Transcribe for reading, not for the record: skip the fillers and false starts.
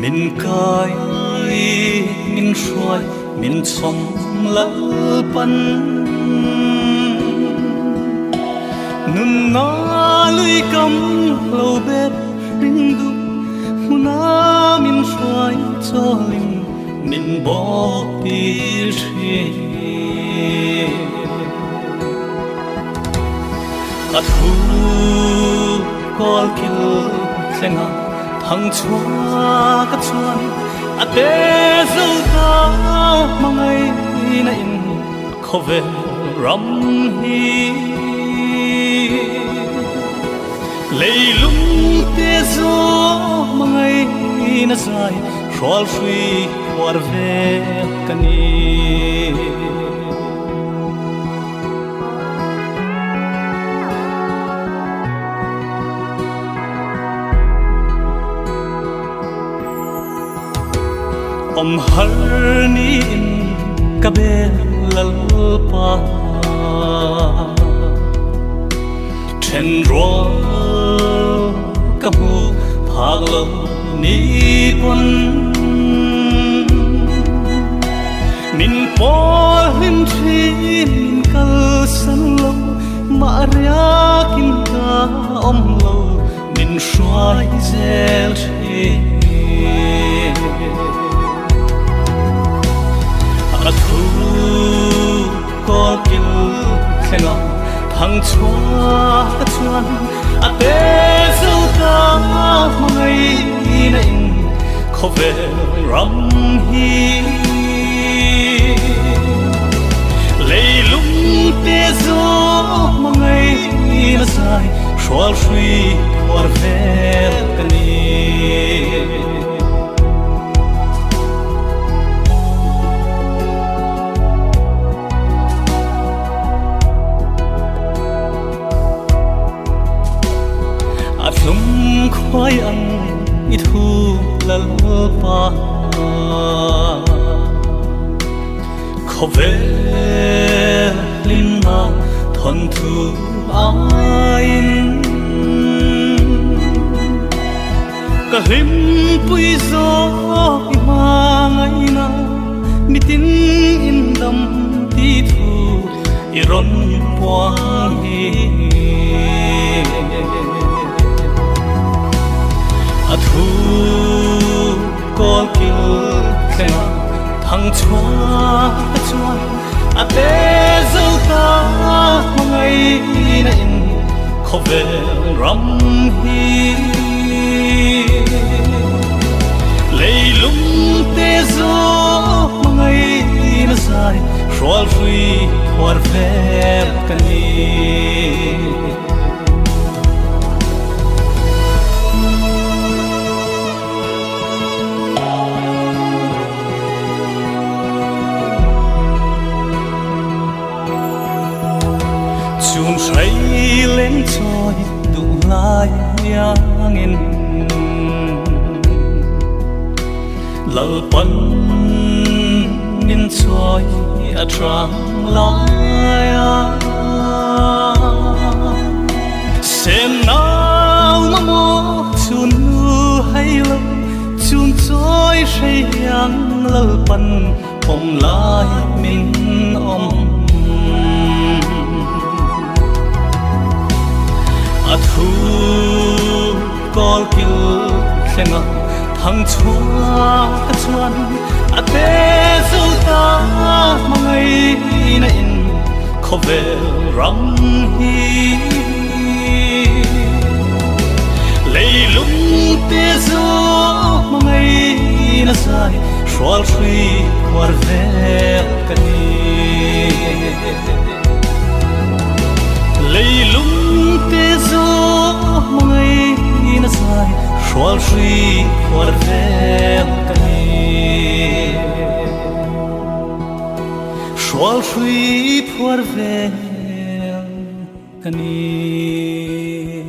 mình cài mình xoay mình sống lỡ bắn nương na lưỡi cầm lâu bếp rinh du muna mình xoay cho linh mình bỏ đi ta thu col kil senga thằng chua cái chuan a te dâu ta mangai na in kho ve ram hi lei lung te zo mangai na sai rol sui war ve kani har ni in kabel lalpa chen ro kamu phaglo ni pon min pol him thin kal san lo maria kin ka om lo min shwai zel thu có kil khenga thằng chua cái chuan a te dâu ta mangai na in kho ve ram hi lei lung te zo mangai na sai shwal shui war ve kani lung khoai ăn ít thu lalpa kho ve lim ma thon thu ain ka him pui zo ma ngai na mitin in dam ti thu iron puang hi thu con kil khenga thằng chua chuan a te dâu ta mangai na in kho ve ram hi lei lung te zo mangai na sai rol sui war ve kani chun say lên trôi đủ lai yang in lal pan in trôi a trăng lai xem nào mà mo chun nu hay lo chun trôi say yang lal pan om lai min om thu col kil khenga thằng chua cái chuan a te dâu ta mangai na in kho ve ram hi lei lung te zo mangai na sai rol sui war ve kani lei lung te zo mangai na sai rol sui war ve kani rol sui war ve kani